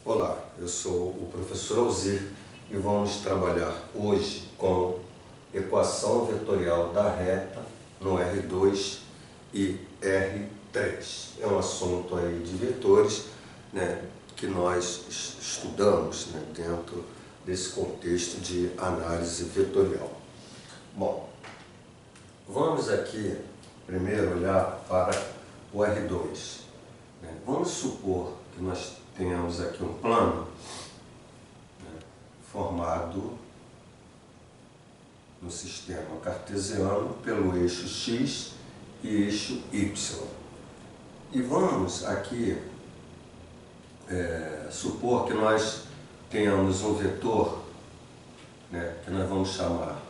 Olá, eu sou o professor Alzir e vamos trabalhar hoje com equação vetorial da reta no R2 e R3. É um assunto aí de vetores, né, que nós estudamos, né, dentro desse contexto de análise vetorial. Bom, vamos aqui primeiro olhar para o R2. Né? Vamos supor que nós tenhamos aqui um plano, né, formado no sistema cartesiano pelo eixo x e eixo y. E vamos aqui supor que nós tenhamos um vetor, né, que nós vamos chamar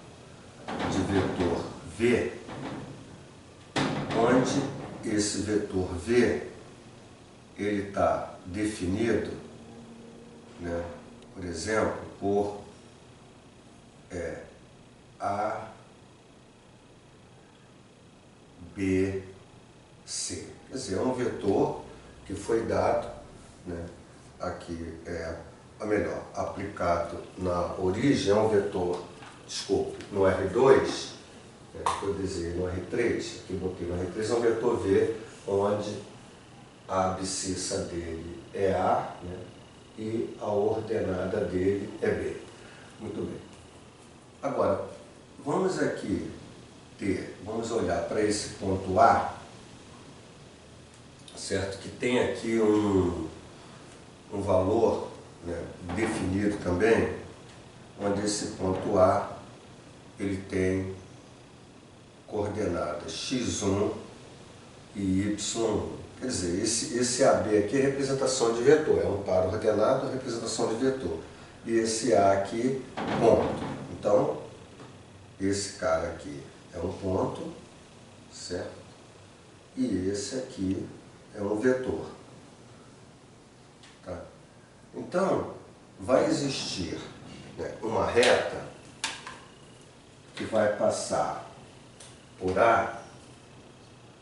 de vetor v, onde esse vetor v ele está definido, né, por exemplo, por A, B, C. Quer dizer, é um vetor que foi dado, né, aqui, aplicado na origem, é um vetor, desculpe, no R2, que eu desenhei no R3, aqui botei no R3, é um vetor V, onde a abscissa dele é A, né, e a ordenada dele é B. Muito bem. Agora, vamos aqui vamos olhar para esse ponto A, certo? Que tem aqui um valor, né, definido também, onde esse ponto A ele tem coordenadas x1 e y1. Quer dizer, esse AB aqui é representação de vetor, é um par ordenado, representação de vetor. E esse A aqui, ponto. Então, esse cara aqui é um ponto, certo? E esse aqui é um vetor. Tá? Então, vai existir, né, uma reta que vai passar por A.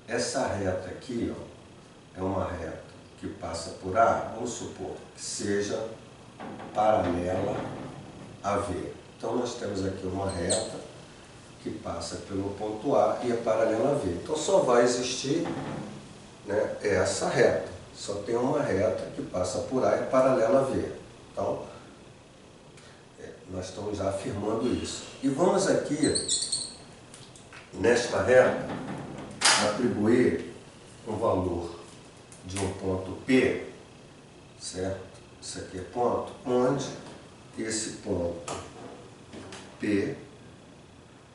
Essa reta aqui, ó, é uma reta que passa por A, vamos supor que seja paralela a V. Então, nós temos aqui uma reta que passa pelo ponto A e é paralela a V. Então, só vai existir, né, essa reta. Só tem uma reta que passa por A e é paralela a V. Então, nós estamos já afirmando isso. E vamos aqui, nesta reta, atribuir um valor de um ponto P, certo? Isso aqui é ponto, onde esse ponto P,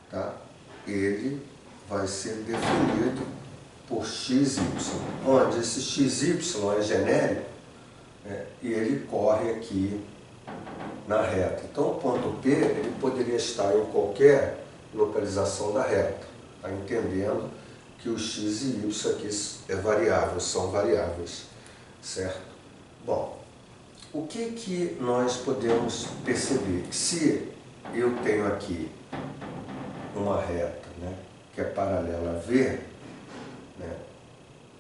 tá, ele vai ser definido por xy, onde esse xy é genérico, né, e ele corre aqui na reta. Então, o ponto P ele poderia estar em qualquer localização da reta, tá entendendo que o x e y aqui é variável, são variáveis, certo? Bom, o que nós podemos perceber? Se eu tenho aqui uma reta, né, que é paralela a V, né,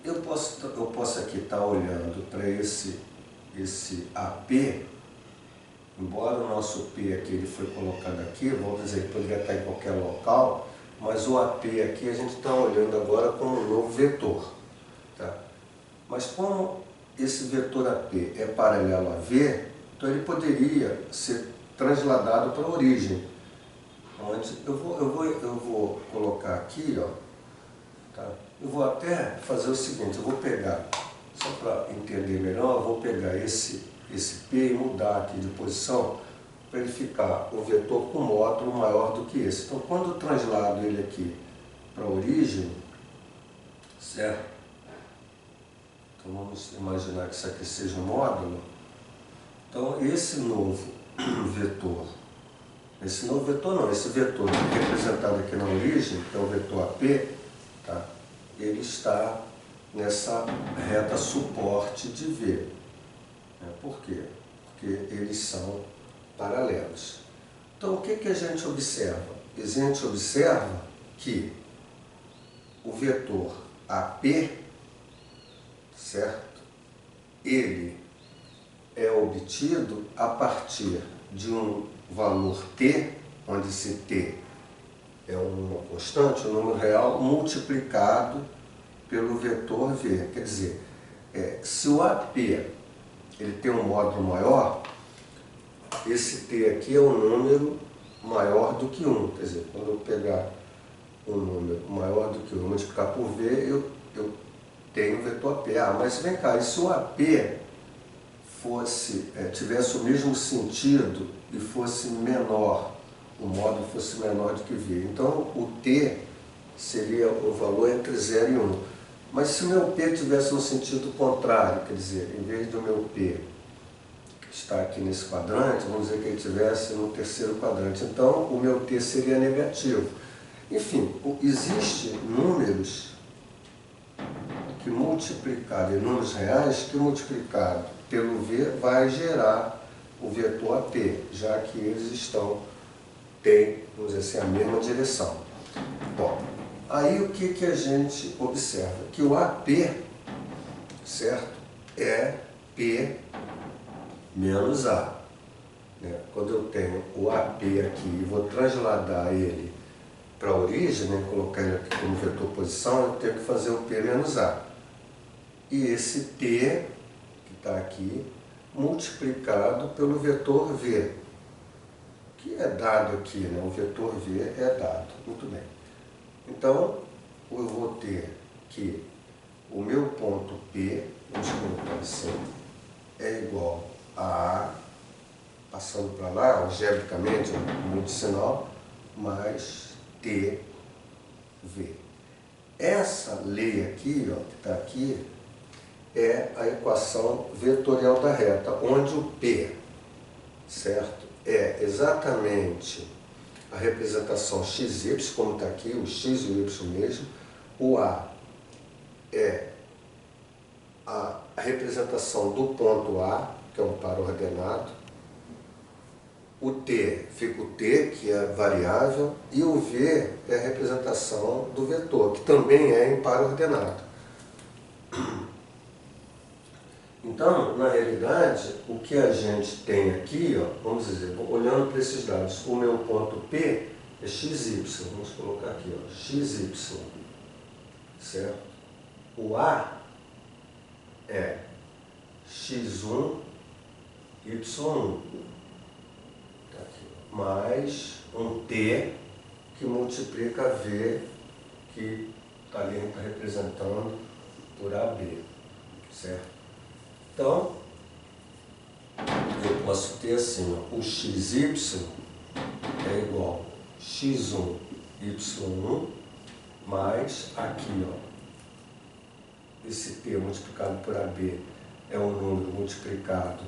eu posso aqui estar olhando para esse AP, embora o nosso P aqui ele foi colocado aqui, vamos dizer que poderia estar em qualquer local, mas o AP aqui a gente está olhando agora como um novo vetor. Tá? Mas como esse vetor AP é paralelo a V, então ele poderia ser transladado para a origem. Onde eu vou colocar aqui, ó, tá? Eu vou até fazer o seguinte, eu vou pegar, só para entender melhor, eu vou pegar esse P e mudar aqui de posição, para ele ficar um vetor com módulo maior do que esse. Então, quando eu traslado ele aqui para a origem, certo? Então, vamos imaginar que isso aqui seja um módulo. Então, esse novo vetor não, esse vetor representado aqui na origem, que é o vetor AP, tá? Ele está nessa reta suporte de V. Por quê? Porque eles são paralelos. Então, o que a gente observa? A gente observa que o vetor AP, certo? Ele é obtido a partir de um valor t, onde esse t é uma constante, um número real, multiplicado pelo vetor v. Quer dizer, se o AP ele tem um módulo maior, esse t aqui é um número maior do que 1. Quer dizer, quando eu pegar um número maior do que 1 multiplicar por v, eu tenho o vetor AP. Ah, mas vem cá, e se o AP tivesse o mesmo sentido e fosse menor, o módulo fosse menor do que v? Então o t seria o valor entre 0 e 1. Mas se o meu p tivesse um sentido contrário, quer dizer, em vez do meu p estar aqui nesse quadrante, vamos dizer que ele estivesse no terceiro quadrante, então o meu t seria negativo. Enfim, existem números que multiplicado em números reais, que multiplicado pelo v vai gerar o vetor AP, já que eles têm, vamos dizer assim, a mesma direção. Bom, aí o que a gente observa? Que o AP, certo, é P menos A. Né? Quando eu tenho o AP aqui e vou transladar ele para a origem, né, colocar ele aqui como vetor posição, eu tenho que fazer o P menos A. E esse T, que está aqui, multiplicado pelo vetor V, que é dado aqui, né? O vetor V é dado. Muito bem. Então, eu vou ter que o meu ponto P, vamos colocar assim, é igual a A, passando para lá, algebricamente, muito sinal, mais TV. Essa lei aqui, ó, que está aqui, é a equação vetorial da reta, onde o P, certo, é exatamente a representação xy, como está aqui, o x e o y mesmo, o A é a representação do ponto A, que é um par ordenado, o T fica o T, que é variável, e o V é a representação do vetor, que também é em par ordenado. Então, na realidade, o que a gente tem aqui, ó, vamos dizer, olhando para esses dados, o meu ponto P é XY, vamos colocar aqui, ó, XY, certo? O A é X1, Y1, tá aqui, mais um T que multiplica V, que está ali representando por AB, certo? Então, eu posso ter assim, ó, o XY é igual a X1, Y1, mais aqui, ó, esse T multiplicado por AB é um número multiplicado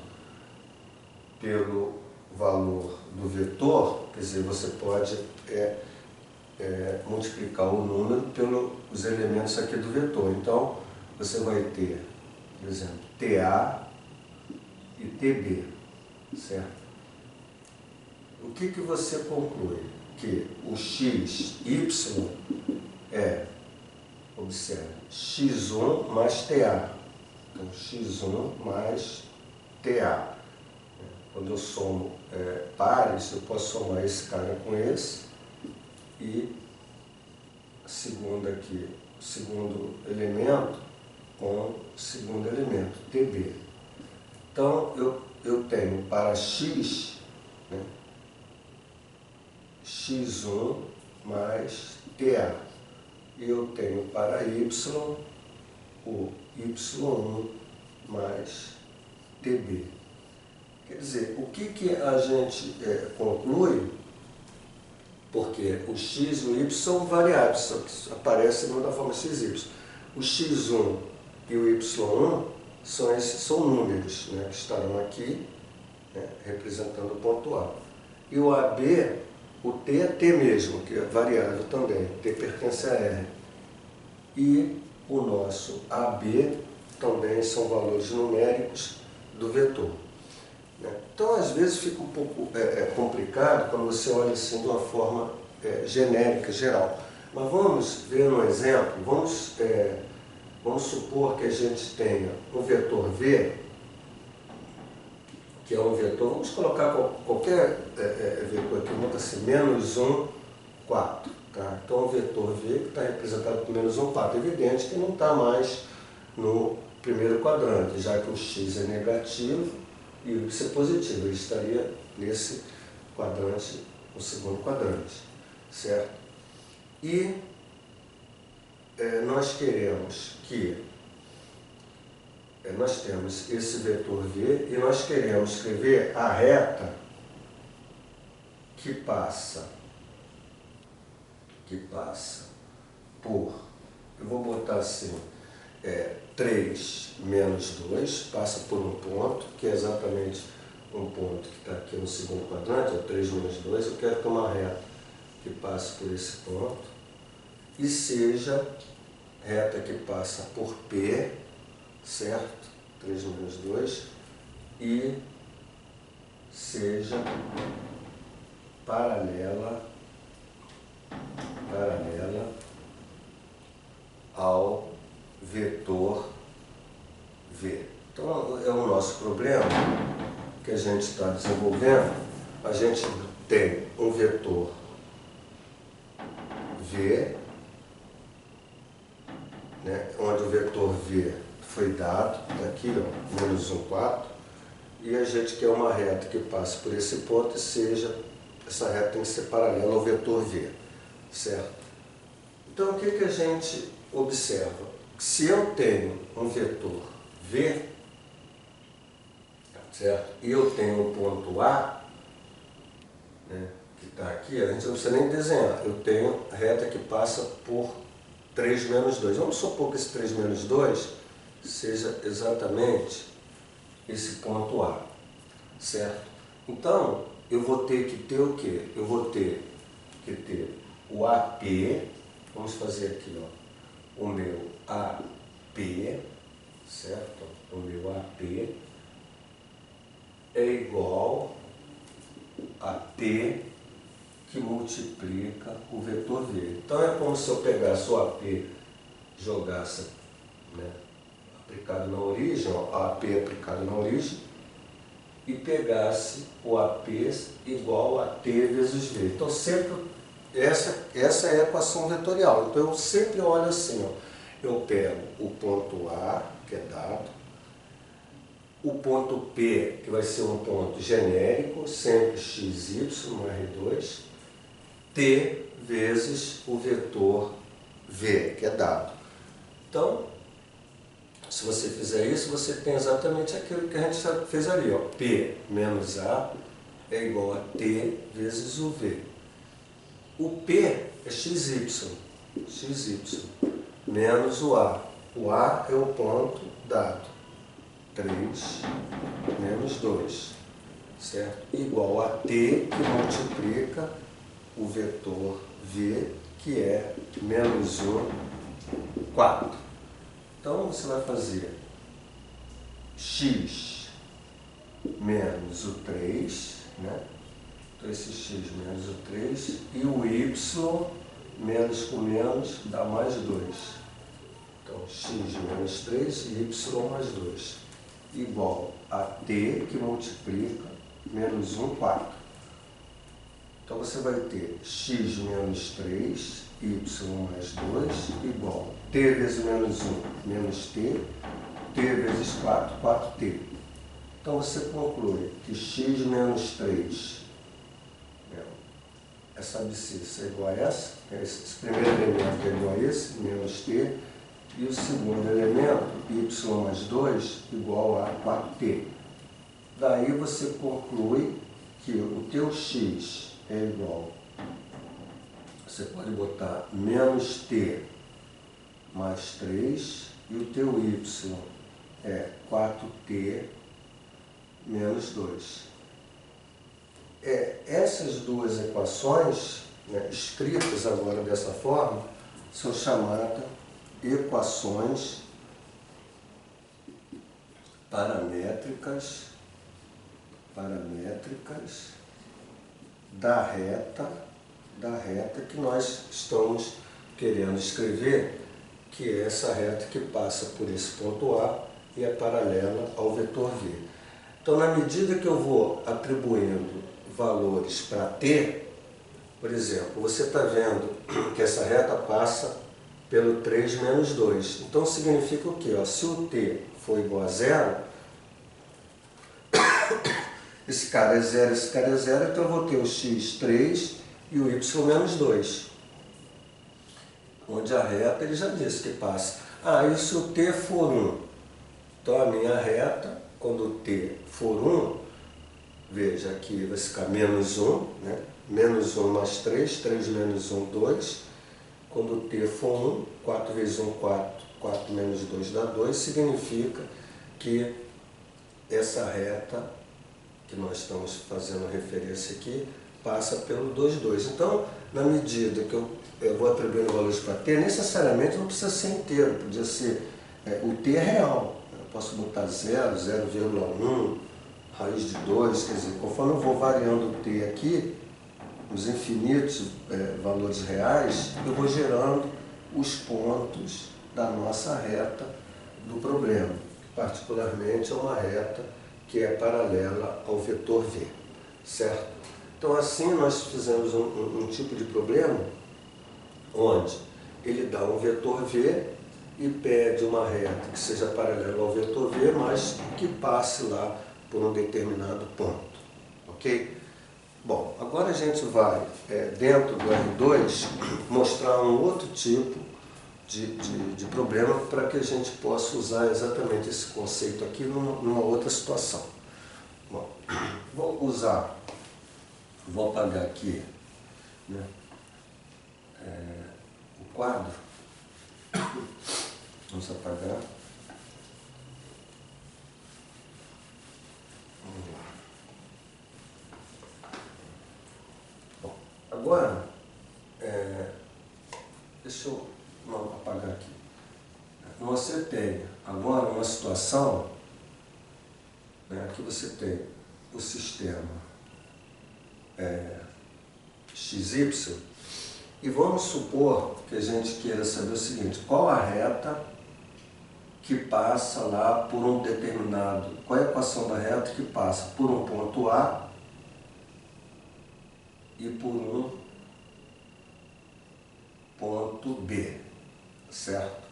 pelo valor do vetor, quer dizer, você pode multiplicar o número pelos elementos aqui do vetor. Então, você vai ter, por exemplo, TA e TB, certo? O que você conclui? Que o XY é, observe, X1 mais TA. Então, X1 mais TA. Quando eu somo pares, eu posso somar esse cara com esse e o segundo elemento com o segundo elemento, TB. Então, eu tenho para X, né, X1 mais TA. E eu tenho para Y, o Y1 mais TB. Quer dizer, o que a gente conclui, porque o X e o Y são variáveis, aparecem da forma XY. O X1 e o Y1 são números, né, que estarão aqui, né, representando o ponto A. E o AB, o T é T mesmo, que é variável também, T pertence a R. E o nosso AB também são valores numéricos do vetor. Então, às vezes, fica um pouco complicado quando você olha assim de uma forma genérica, geral. Mas vamos ver um exemplo. Vamos supor que a gente tenha um vetor V que é um vetor, vamos colocar qualquer vetor aqui, vamos assim, menos 1, 4. Tá? Então o vetor V que está representado por menos 1, 4. É evidente que não está mais no primeiro quadrante, já que o x é negativo e o y é positivo. Ele estaria nesse quadrante, no segundo quadrante, certo? E nós queremos que nós temos esse vetor V e nós queremos escrever a reta que passa por, eu vou botar assim, 3 menos 2, passa por um ponto, que é exatamente um ponto que está aqui no segundo quadrante, é 3 menos 2, eu quero ter uma reta que passe por esse ponto e seja reta que passa por P, certo? 3 menos 2, e seja paralela ao vetor V. Então, é o nosso problema que a gente está desenvolvendo. A gente tem um vetor V, né, onde o vetor V foi dado, aqui, ó, menos 1, 4, e a gente quer uma reta que passe por esse ponto e seja, essa reta tem que ser paralela ao vetor V, certo? Então, o que a gente observa? Se eu tenho um vetor V, certo? E eu tenho um ponto A, né, que está aqui, a gente não precisa nem desenhar, eu tenho reta que passa por 3 menos 2. Vamos supor que esse 3 menos 2 seja exatamente esse ponto A, certo? Então, eu vou ter que ter o quê? Eu vou ter que ter o AP, vamos fazer aqui, ó, o meu AP, certo? O meu AP é igual a T que multiplica o vetor V. Então é como se eu pegasse o AP, jogasse, né, aplicado na origem, ó, AP aplicado na origem, e pegasse o AP igual a T vezes V. Então sempre, essa é a equação vetorial. Então eu sempre olho assim, ó, eu pego o ponto A, que é dado, o ponto P, que vai ser um ponto genérico, sempre x, y, no R2, T vezes o vetor V, que é dado. Então, se você fizer isso, você tem exatamente aquilo que a gente já fez ali, ó. P menos A é igual a T vezes o V. O P é XY, menos o A. O A é o ponto dado, 3 menos 2, certo? Igual a T, que multiplica o vetor V, que é menos 1, 4. Então, você vai fazer x menos o 3, né? Então, esse x menos o 3, e o y, menos com menos, dá mais 2. Então, x menos 3 e y mais 2, igual a t, que multiplica menos 1, 4. Então, você vai ter x menos 3, y mais 2, igual t vezes menos 1, menos t, t vezes 4, 4t. Então, você conclui que x menos 3, essa abscissa é igual a essa, esse primeiro elemento é igual a esse, menos t, e o segundo elemento, y mais 2, igual a 4t. Daí você conclui que o teu x é igual, você pode botar menos t mais 3, e o teu y é 4t menos 2. Essas duas equações, né, escritas agora dessa forma, são chamadas equações paramétricas da reta que nós estamos querendo escrever, que é essa reta que passa por esse ponto A e é paralela ao vetor V. Então, na medida que eu vou atribuindo valores para t, por exemplo, você está vendo que essa reta passa pelo 3 menos 2. Então, significa o quê? Ó, se o t for igual a zero, esse cara é zero, esse cara é zero, então eu vou ter o x3 e o y menos 2. Onde a reta, ele já disse que passa. Ah, e se o t for 1? Então, a minha reta, quando o t for 1, veja aqui vai ficar menos 1, né? Menos 1 mais 3, 3 menos 1, 2. Quando o t for 1, 4 vezes 1, 4, 4 menos 2 dá 2, significa que essa reta que nós estamos fazendo referência aqui passa pelo 2, 2. Então, na medida que eu vou atribuindo valores para t, necessariamente não precisa ser inteiro, podia ser, o t é real. Eu posso botar 0, 0,1, raiz de 2, quer dizer, conforme eu vou variando o t aqui, os infinitos valores reais, eu vou gerando os pontos da nossa reta do problema, que particularmente é uma reta que é paralela ao vetor v, certo? Então, assim, nós fizemos um tipo de problema onde ele dá um vetor v e pede uma reta que seja paralela ao vetor v, mas que passe lá por um determinado ponto, ok? Bom, agora a gente vai, dentro do R2, mostrar um outro tipo de problema para que a gente possa usar exatamente esse conceito aqui numa outra situação. Bom, vou apagar aqui, né, o quadro. Vamos apagar. Vamos lá. Bom, agora, deixa eu não apagar aqui. Você tem agora uma situação, né, que você tem o sistema XY, e vamos supor que a gente queira saber o seguinte: qual a reta que passa lá por um determinado, qual é a equação da reta que passa por um ponto A e por um ponto B, certo?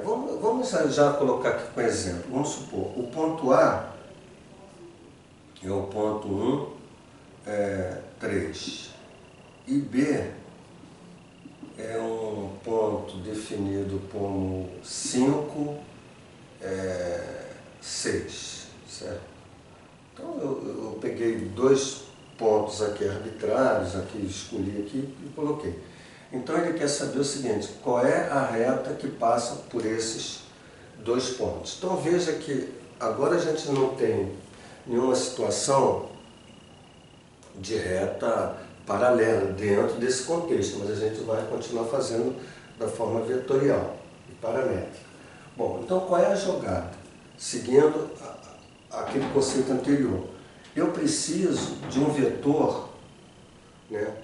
Vamos já colocar aqui com exemplo. Vamos supor, o ponto A é o ponto 1, 3, e B é um ponto definido como 5, 6, certo? Então eu peguei dois pontos aqui arbitrários, aqui escolhi aqui e coloquei. Então ele quer saber o seguinte: qual é a reta que passa por esses dois pontos? Então veja que agora a gente não tem nenhuma situação de reta paralela dentro desse contexto, mas a gente vai continuar fazendo da forma vetorial e paramétrica. Bom, então qual é a jogada? Seguindo aquele conceito anterior, eu preciso de um vetor, né,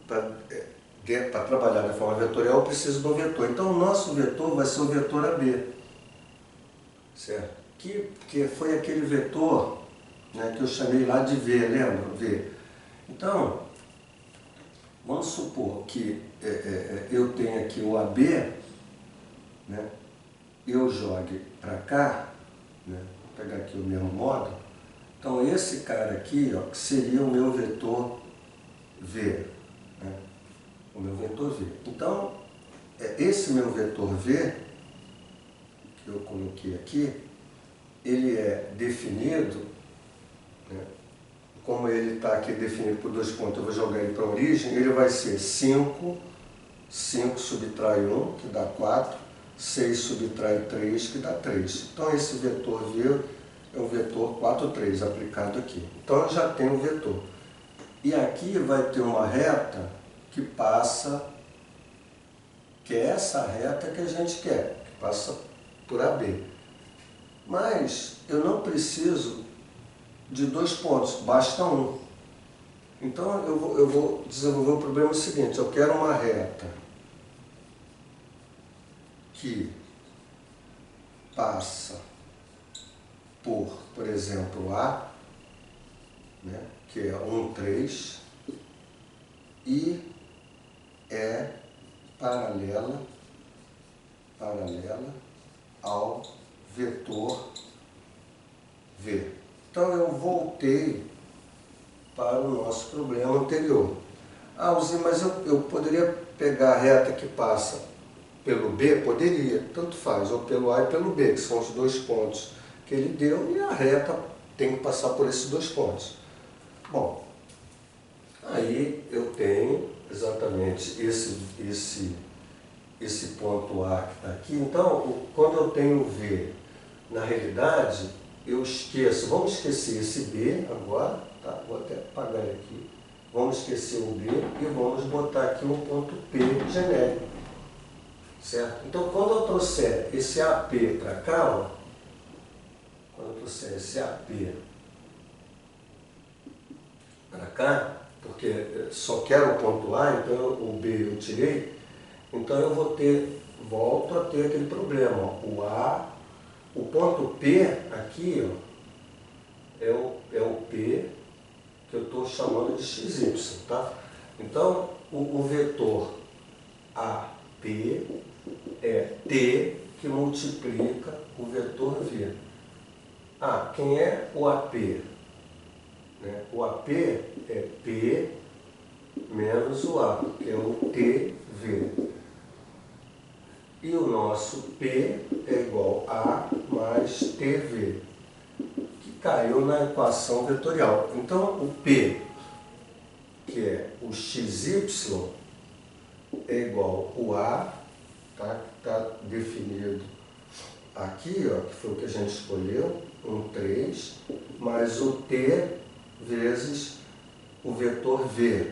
para trabalhar da forma vetorial, eu preciso de um vetor. Então o nosso vetor vai ser o vetor AB, certo? Que foi aquele vetor, né, que eu chamei lá de V, lembra? V. Então, vamos supor que eu tenho aqui o AB, né, eu jogue para cá, né, vou pegar aqui o mesmo modo. Então esse cara aqui, ó, que seria o meu vetor V, né, o meu vetor V. Então, esse meu vetor V, que eu coloquei aqui, ele é definido, né, como ele está aqui definido por dois pontos, eu vou jogar ele para a origem, ele vai ser 5 subtrai 1, que dá 4, 6 subtrai 3, que dá 3. Então esse vetor V é o vetor 4, 3 aplicado aqui. Então eu já tenho o vetor. E aqui vai ter uma reta que passa, que é essa reta que a gente quer, que passa por AB. Mas eu não preciso de dois pontos, basta um. Então eu vou desenvolver o problema seguinte: eu quero uma reta que passa por exemplo, A, né, que é 1, 3, e é paralela ao vetor V. Então eu voltei para o nosso problema anterior. Ah, Alzir, mas eu poderia pegar a reta que passa pelo B? Poderia, tanto faz, ou pelo A e pelo B, que são os dois pontos que ele deu, e a reta tem que passar por esses dois pontos. Bom, aí eu tenho exatamente esse ponto A que está aqui. Então, quando eu tenho V, na realidade, eu esqueço, vamos esquecer esse B agora, tá? Vou até apagar ele aqui. Vamos esquecer o B e vamos botar aqui um ponto P genérico, certo? Então, quando eu trouxer esse AP para cá, ó, quando eu trouxer esse AP para cá, porque só quero o ponto A, então o B eu tirei, então eu volto a ter aquele problema, ó, o A, o ponto P aqui, ó, é o P que eu estou chamando de XY, tá? Então, o vetor AP é T que multiplica o vetor V. Ah, quem é o AP? Né? O AP é P menos o A, que é o TV. E o nosso P é igual a mais TV, que caiu na equação vetorial. Então, o P, que é o XY, é igual ao A, tá? Está definido aqui, ó, que foi o que a gente escolheu, 1, 3, mais o T vezes o vetor V,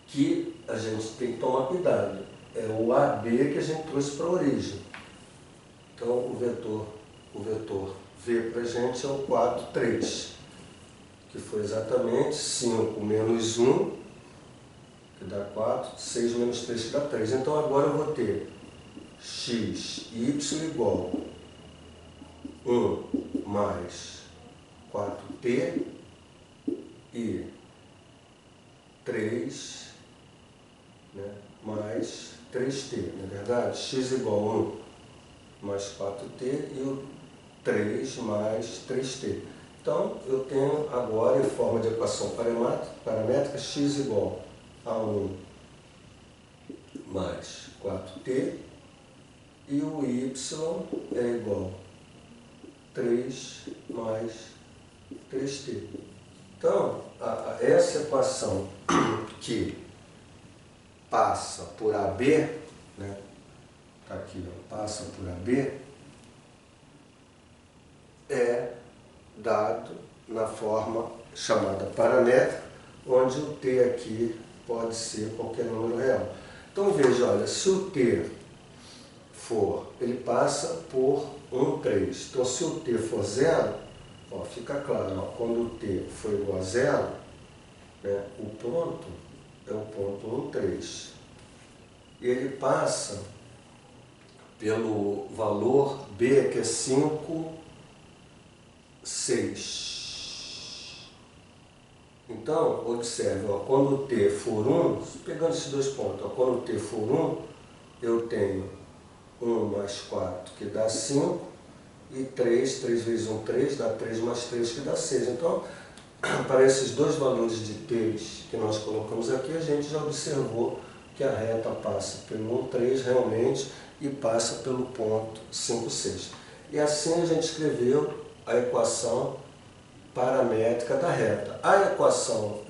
que a gente tem que tomar cuidado. É o AB que a gente trouxe para a origem. Então, o vetor V para a gente é o 4, 3, que foi exatamente 5 menos 1, que dá 4, 6 menos 3, que dá 3. Então, agora eu vou ter x, y igual 1 mais 4t e 3, né, mais 3t, não é verdade? X igual a 1 mais 4t e o 3 mais 3t. Então, eu tenho agora, em forma de equação paramétrica, x igual a 1 mais 4t e o y é igual a 3 mais 3t. Então, essa equação que passa por AB, né? Tá aqui, ó, passa por AB, é dado na forma chamada paramétrica, onde o t aqui pode ser qualquer número real. Então veja, olha, se o t for, ele passa por 1, 3. Então se o t for 0, ó, fica claro, ó, quando o t for igual a 0, né, o ponto é o ponto 1, 3. Ele passa pelo valor B, que é 5, 6. Então, observe, ó, quando o t for 1, pegando esses dois pontos, ó, quando o t for 1, eu tenho 1 mais 4, que dá 5, e 3 vezes 1, 3, dá 3 mais 3, que dá 6. Então, para esses dois valores de t que nós colocamos aqui, a gente já observou que a reta passa pelo 1, 3 realmente e passa pelo ponto 5, 6. E assim a gente escreveu a equação paramétrica da reta. A equação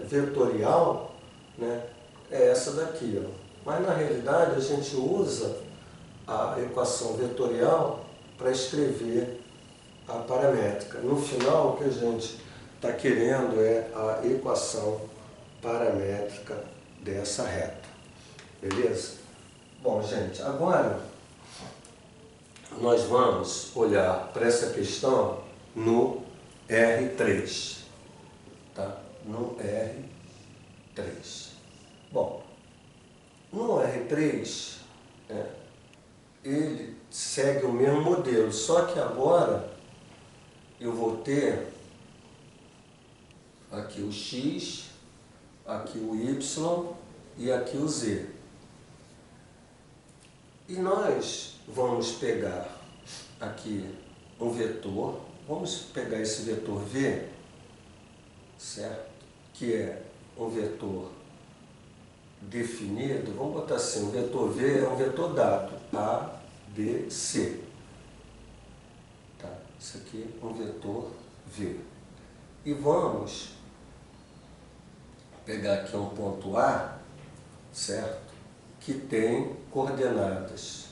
vetorial, né, é essa daqui, ó. Mas na realidade a gente usa a equação vetorial para escrever a paramétrica. No final, o que a gente está querendo é a equação paramétrica dessa reta. Beleza? Bom, gente, agora nós vamos olhar para essa questão no R3. Tá? No R3. Bom, no R3, ele segue o mesmo modelo, só que agora eu vou ter aqui o x, aqui o y e aqui o z. E nós vamos pegar aqui um vetor, vamos pegar esse vetor v, certo? Que é um vetor definido, vamos botar assim, o vetor v é um vetor dado, A, B, C. Tá? Isso aqui é um vetor v. E vamos pegar aqui um ponto A, certo? Que tem coordenadas,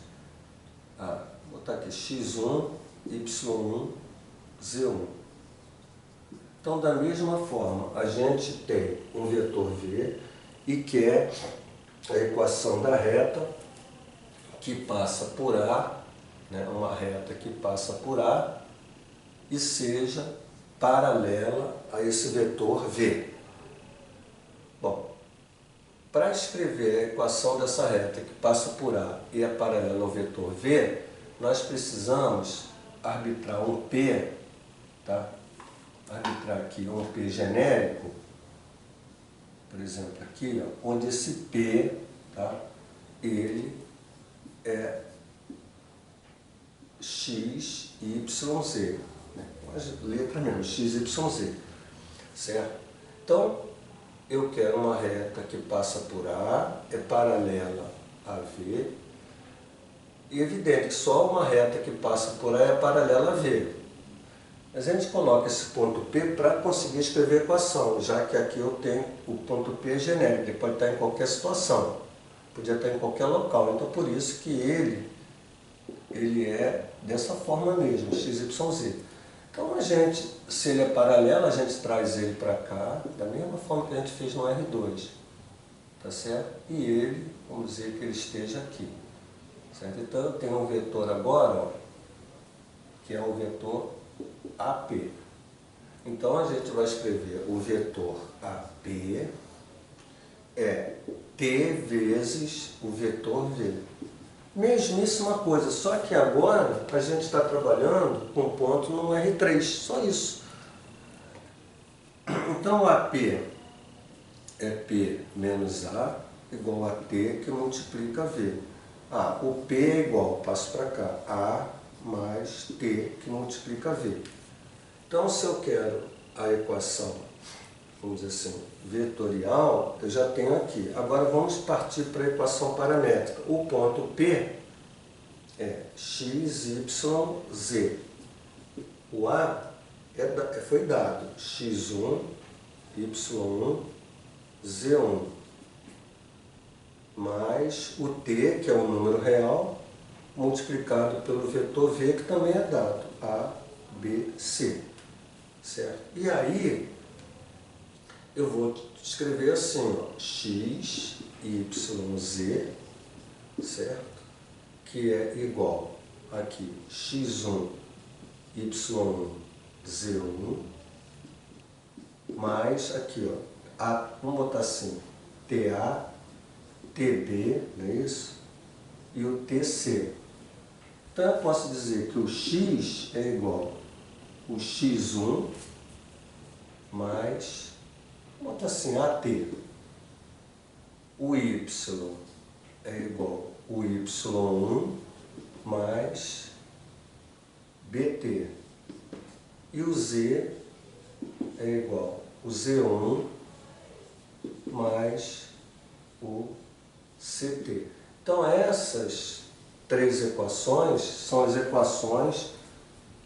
vou botar aqui x1, y1, z1. Então, da mesma forma, a gente tem um vetor v e quer a equação da reta que passa por A, né, uma reta que passa por A e seja paralela a esse vetor v. Bom, para escrever a equação dessa reta que passa por A e é paralela ao vetor v, nós precisamos arbitrar um P, tá? Arbitrar aqui um P genérico, por exemplo, aqui, ó, onde esse P, tá? Ele é x, y, z, né? As letras mesmo, x, y, z, certo? Então, eu quero uma reta que passa por A, é paralela a V, e é evidente que só uma reta que passa por A é paralela a V. Mas a gente coloca esse ponto P para conseguir escrever a equação, já que aqui eu tenho o ponto P genérico, ele pode estar em qualquer situação, podia estar em qualquer local, então por isso que ele é dessa forma mesmo, x, y, z. Então a gente, se ele é paralelo, a gente traz ele para cá, da mesma forma que a gente fez no R2, tá certo? E ele, vamos dizer que ele esteja aqui, certo? Então eu tenho um vetor agora, ó, que é o vetor AP. Então a gente vai escrever o vetor AP é T vezes o vetor V. Mesmíssima coisa, só que agora a gente está trabalhando com ponto no R3, só isso. Então AP é P menos A igual a T que multiplica V. O P é igual, passo para cá, A mais T que multiplica V. Então, se eu quero a equação, vamos dizer assim, vetorial, eu já tenho aqui. Agora vamos partir para a equação paramétrica. O ponto P é x, y, z. O A foi dado x1, y1, z1, mais o T, que é o número real, multiplicado pelo vetor V, que também é dado, A, B, C. Certo? E aí, eu vou escrever assim, ó, x, y, z, certo? Que é igual aqui, x1, y1, z1, mais aqui, ó, vamos botar assim, TA, TB, não é isso? E o TC. Então eu posso dizer que o x é igual o x1 mais, vamos botar assim, AT. O y é igual o y1 mais BT. E o z é igual o z1 mais o CT. Então essas três equações são as equações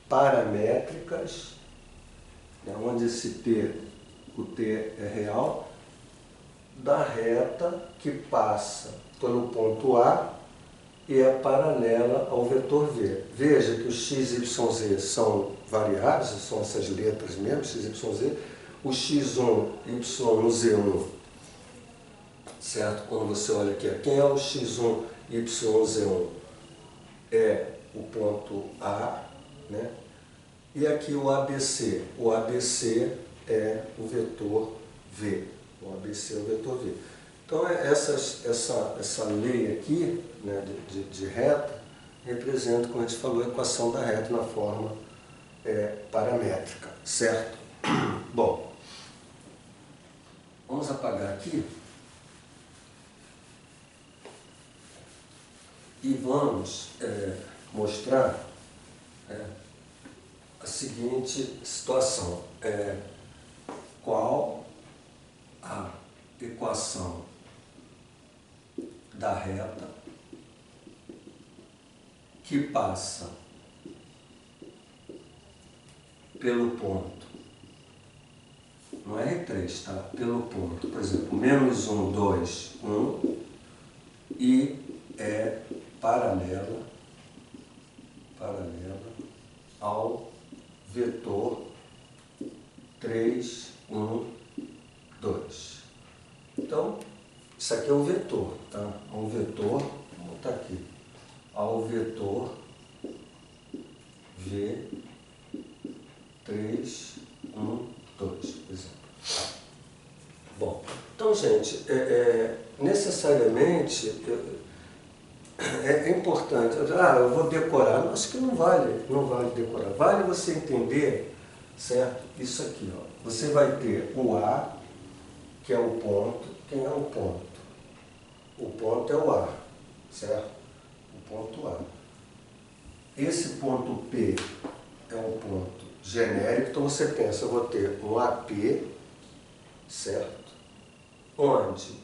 paramétricas, né, onde esse T, o T é real, da reta que passa pelo ponto A e é paralela ao vetor V. Veja que os x, y, z são variáveis, são essas letras mesmo, x, y, z. O x1, y1, z1, certo? Quando você olha aqui, quem é o x1, y1, z1? É o ponto A, né? E aqui o ABC. O ABC é o vetor V. O ABC é o vetor V. Então, essa lei aqui, né, de reta, representa, como a gente falou, a equação da reta na forma paramétrica, certo? Bom, vamos apagar aqui e vamos mostrar a seguinte situação. Qual a equação da reta que passa pelo ponto, no R3, tá? Pelo ponto, por exemplo, menos 1, 2, 1, e é paralela ao vetor 3, 1, 2. Então, isso aqui é o vetor, tá? Um vetor, vou botar aqui, ao vetor V 3, 1, 2, por exemplo. Bom, então, gente, necessariamente é importante. Eu vou decorar. Não, acho que não vale decorar. Vale você entender, certo? Isso aqui, ó. Você vai ter o A, que é o ponto. Quem é o ponto? O ponto é o A, certo? O ponto A. Esse ponto P é um ponto genérico, então você pensa, eu vou ter um AP, certo? Onde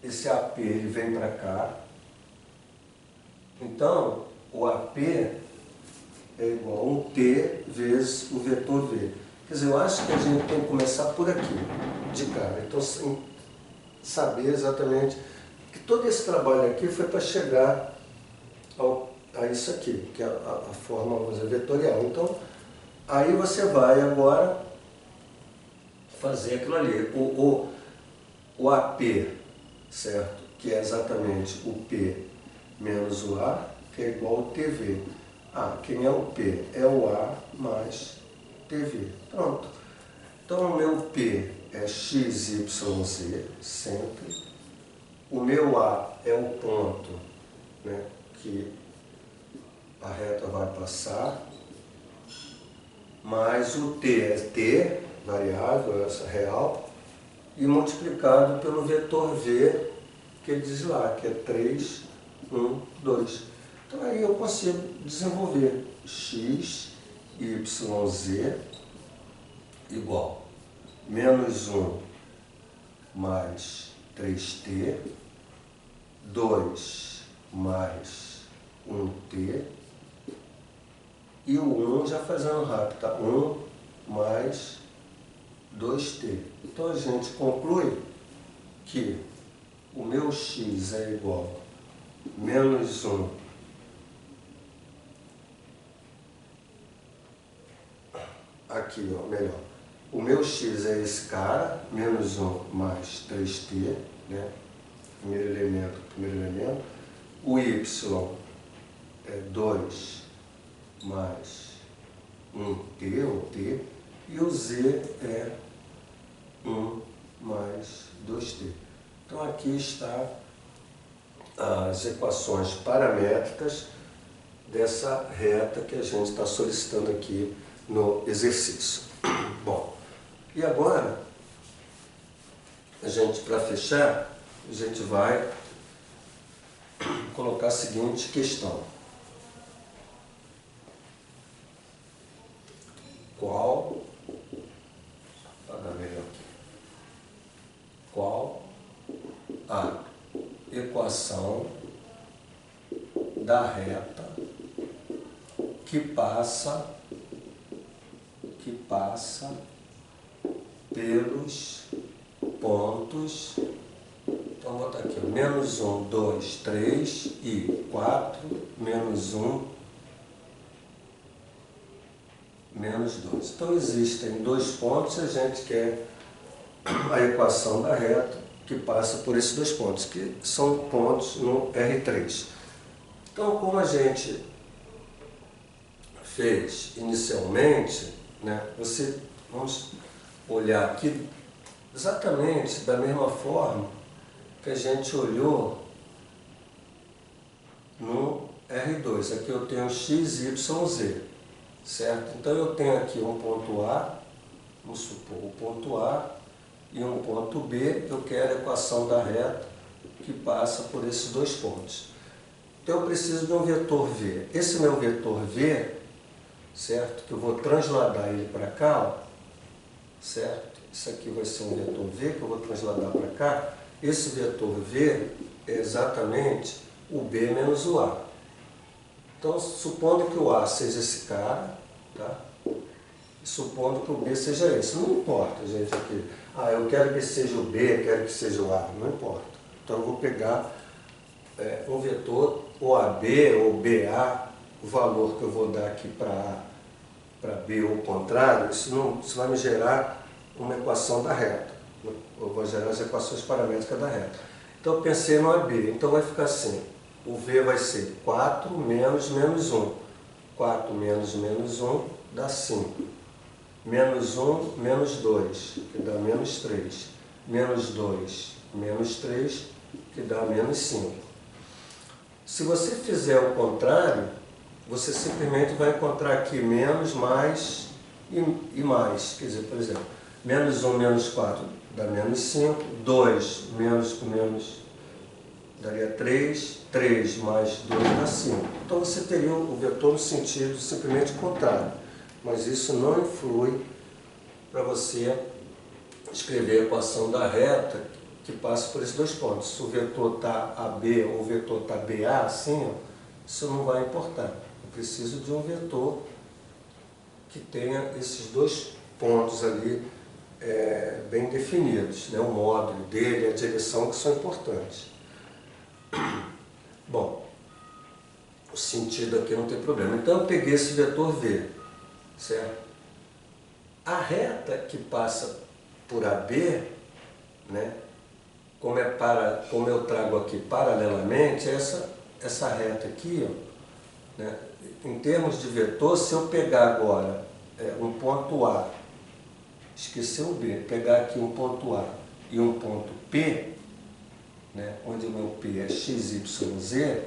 esse AP ele vem para cá. Então, o AP é igual a um T vezes o vetor V. Quer dizer, eu acho que a gente tem que começar por aqui, de cara. Então, saber exatamente que todo esse trabalho aqui foi para chegar a isso aqui, que é a forma, vamos dizer, vetorial. Então, aí você vai agora fazer aquilo ali. O AP, certo? Que é exatamente o P menos o A, que é igual ao TV. Quem é o P? É o A mais TV. Pronto. Então, o meu P é XYZ, sempre. O meu A é o ponto, né, que a reta vai passar, mais o T é T, variável, essa real, e multiplicado pelo vetor V, que ele diz lá, que é 3, 1, 2. Então aí eu consigo desenvolver x, y, z igual menos 1 mais 3t, 2 mais 1t, e o 1 já fazendo rápido, tá? 1 mais 2t. Então a gente conclui que o meu x é igual a menos 1 aqui, ó, melhor. O meu x é esse cara, menos 1 mais 3t, né? Primeiro elemento. O y é 2 mais 1t, ou t, e o z é 1 mais 2t. Então aqui está as equações paramétricas dessa reta que a gente está solicitando aqui no exercício. Bom, e agora, para fechar, a gente vai colocar a seguinte questão. Qual a equação da reta que passa pelos pontos, então vou botar aqui, menos 1, 2, 3 e 4, menos 1, menos 2. Então existem dois pontos e a gente quer a equação da reta que passa por esses dois pontos, que são pontos no R3. Então, como a gente fez inicialmente, né, vamos olhar aqui exatamente da mesma forma que a gente olhou no R2. Aqui eu tenho x, y, z. certo? Então eu tenho aqui um ponto A, vamos supor o ponto A, e um ponto B, eu quero a equação da reta que passa por esses dois pontos. Então eu preciso de um vetor V. Esse meu vetor V, certo? Que eu vou transladar ele para cá, ó, certo? Isso aqui vai ser um vetor V que eu vou transladar para cá. Esse vetor V é exatamente o B menos o A. Então, supondo que o A seja esse cara, tá? E supondo que o B seja esse. Não importa, gente, aqui. Ah, eu quero que seja o B, eu quero que seja o A. Não importa. Então, eu vou pegar um vetor, ou AB, ou BA, o valor que eu vou dar aqui para A, para B, ou o contrário, isso vai me gerar uma equação da reta. Eu vou gerar as equações paramétricas da reta. Então, eu pensei no AB. Então, vai ficar assim. O V vai ser 4 menos menos 1. 4 menos menos 1 dá 5. Menos 1, menos 2, que dá menos 3. Menos 2, menos 3, que dá menos 5. Se você fizer o contrário, você simplesmente vai encontrar aqui menos, mais e mais. Quer dizer, por exemplo, menos 1 menos 4 dá menos 5. 2 menos com menos daria 3, 3 mais 2 dá 5. Então você teria o vetor no sentido simplesmente contrário. Mas isso não influi para você escrever a equação da reta que passa por esses dois pontos. Se o vetor está AB ou o vetor está BA, assim, ó, isso não vai importar. Eu preciso de um vetor que tenha esses dois pontos ali bem definidos, né? O módulo dele, a direção, que são importantes. Bom, o sentido aqui não tem problema. Então eu peguei esse vetor V, certo? A reta que passa por AB, né, como eu trago aqui paralelamente, essa reta aqui, ó, né, em termos de vetor, se eu pegar agora um ponto A, esquecer o B, pegar aqui um ponto A e um ponto P, né, onde o meu P é x, y, z,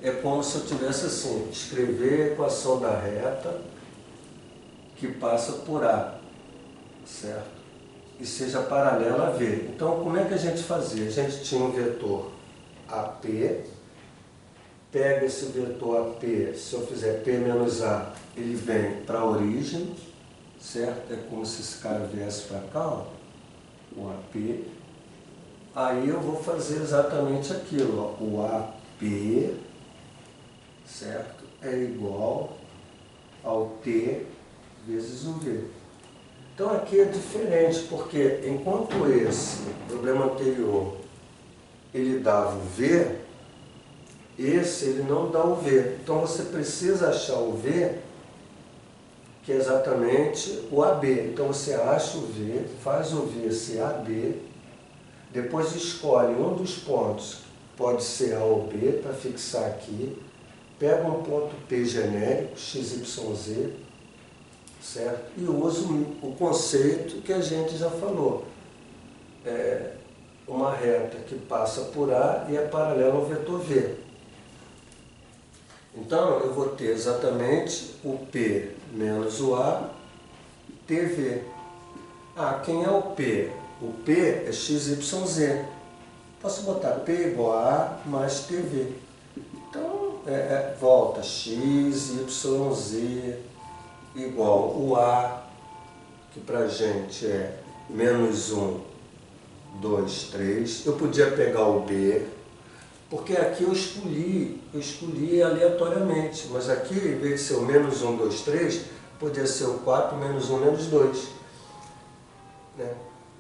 é como se eu tivesse assim, escrever a equação da reta que passa por A, certo? E seja paralela a V. Então, como é que a gente fazia? A gente tinha um vetor AP, pega esse vetor AP, se eu fizer P menos A, ele vem para a origem, certo? É como se esse cara viesse para cá, ó, o AP. Aí eu vou fazer exatamente aquilo, ó, o AP, certo? É igual ao T vezes o V. Então aqui é diferente, porque enquanto esse problema anterior ele dava o V, esse ele não dá o V. Então você precisa achar o V, que é exatamente o AB. Então você acha o V, faz o V ser AB, depois escolhe um dos pontos, pode ser A ou B, para fixar aqui, pega um ponto P genérico, x, y, z, certo? E usa o conceito que a gente já falou. Uma reta que passa por A e é paralela ao vetor V. Então, eu vou ter exatamente o P menos o A, TV. Ah, quem é o P? O P é x, y, z. Posso botar P igual a A mais TV. Então, volta x, y, z igual o A, que para a gente é menos 1, 2, 3. Eu podia pegar o B, porque aqui eu escolhi aleatoriamente, mas aqui, em vez de ser o menos 1, 2, 3, podia ser o 4, menos 1, menos 2. Né?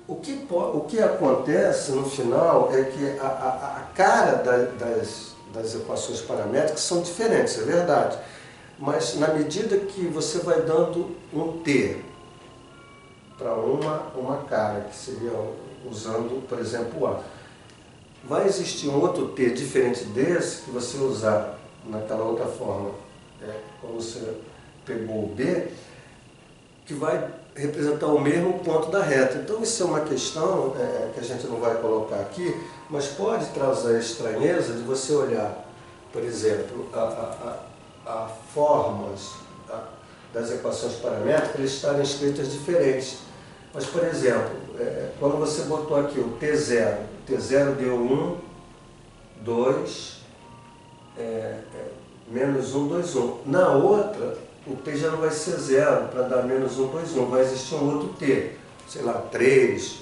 O que acontece no final é que a cara das equações paramétricas são diferentes, é verdade. Mas na medida que você vai dando um T para uma cara, que seria usando, por exemplo, o A, vai existir um outro T diferente desse que você usar naquela outra forma, quando você pegou o B, que vai representar o mesmo ponto da reta. Então isso é uma questão que a gente não vai colocar aqui, mas pode trazer a estranheza de você olhar, por exemplo, a formas, das equações paramétricas eles estarem escritas diferentes. Mas, por exemplo, quando você botou aqui o T0 deu 1, 2, menos 1, 2, 1. Na outra, o T já não vai ser 0 para dar menos 1, 2, 1. Vai existir um outro T, sei lá, 3,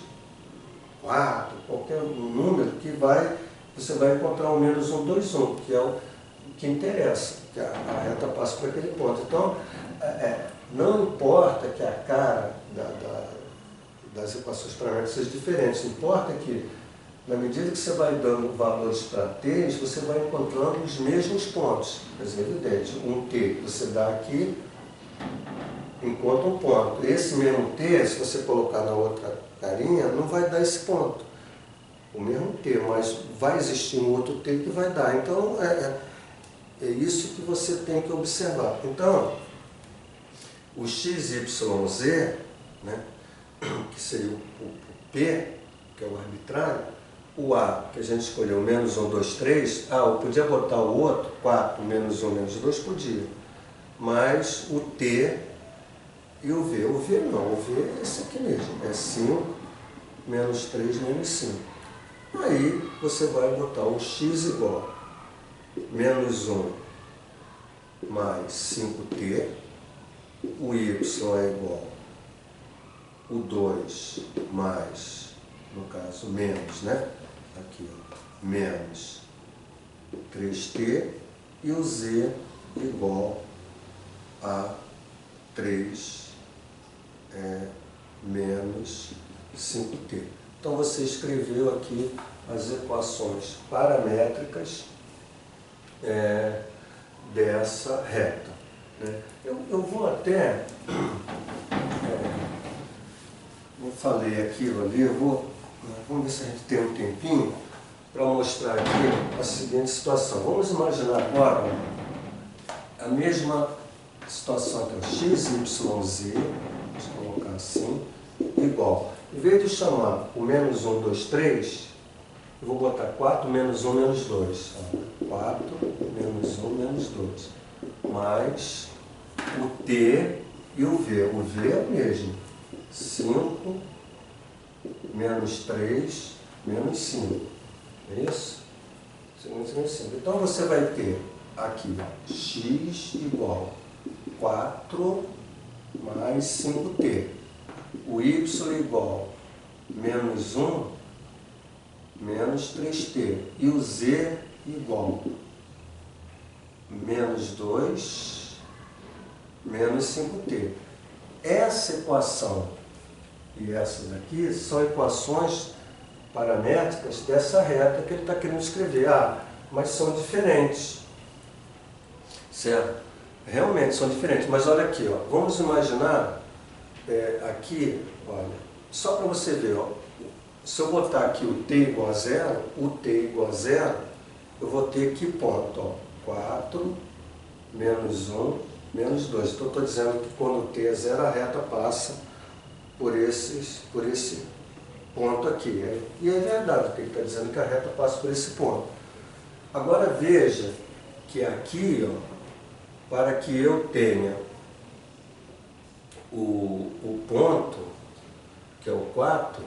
4, qualquer número que você vai encontrar o menos 1, 2, 1, que é o que interessa, que a reta passa por aquele ponto. Então, não importa que a cara das equações paramétricas seja diferente, importa que, na medida que você vai dando valores para T's, você vai encontrando os mesmos pontos. Quer dizer, evidente, um T que você dá aqui, encontra um ponto. Esse mesmo T, se você colocar na outra carinha, não vai dar esse ponto. O mesmo T, mas vai existir um outro T que vai dar. Então, é isso que você tem que observar. Então, o x, y, z, né, que seria o P, que é o arbitrário, o A, que a gente escolheu, menos 1, 2, 3, eu podia botar o outro, 4, menos 1, menos 2, podia. Mas o T e o V. O V não, o V é esse aqui mesmo, é 5, menos 3, menos 5. Aí você vai botar o x igual menos 1 mais 5t, o y é igual o 2 mais, no caso, menos, né? Aqui, ó, menos 3t, e o z igual a 3 menos 5t. Então você escreveu aqui as equações paramétricas dessa reta, né? Eu vou até, eu falei aquilo ali, vamos ver se a gente tem um tempinho para mostrar aqui a seguinte situação. Vamos imaginar agora a mesma situação que é o x, y, z, vamos colocar assim, igual. Em vez de chamar o menos 1, 2, 3, eu vou botar 4 menos 1 menos 2. 4 menos 1 menos 2. Mais o T e o V. O V é o mesmo. 5 menos 3 menos 5. É isso? 5 menos 5. Então você vai ter aqui x igual 4 mais 5t. O y igual menos 1 menos 3t. E o z igual menos 2 menos 5t. Essa equação e essa daqui são equações paramétricas dessa reta que ele está querendo escrever. Mas são diferentes. Certo? Realmente são diferentes. Mas olha aqui, ó, vamos imaginar aqui, olha, só para você ver, ó, se eu botar aqui o t igual a 0, eu vou ter que ponto? Ó, 4 menos 1 menos 2. Então, estou dizendo que quando o t é 0, a reta passa por esse ponto aqui. E é verdade, porque ele está dizendo que a reta passa por esse ponto. Agora veja que aqui, ó, para que eu tenha o ponto, que é o 4,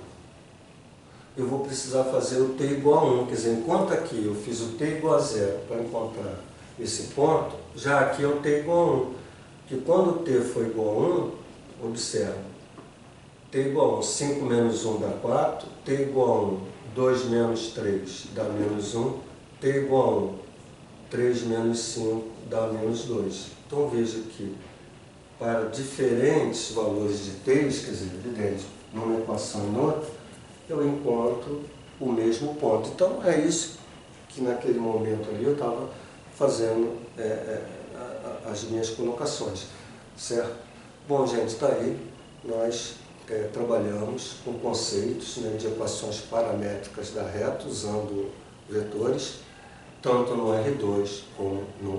eu vou precisar fazer o t igual a 1. Quer dizer, enquanto aqui eu fiz o t igual a 0 para encontrar esse ponto, já aqui é o t igual a 1. Que quando o t for igual a 1, observa, t igual a 1, 5 menos 1 dá 4, t igual a 1, 2 menos 3 dá menos 1, t igual a 1, 3 menos 5 dá menos 2. Então veja que para diferentes valores de t, quer dizer, evidente, numa equação e noutra, eu encontro o mesmo ponto. Então é isso que naquele momento ali eu estava fazendo as minhas colocações, certo? Bom, gente, está aí, nós trabalhamos com conceitos, né, de equações paramétricas da reta, usando vetores, tanto no R2 como no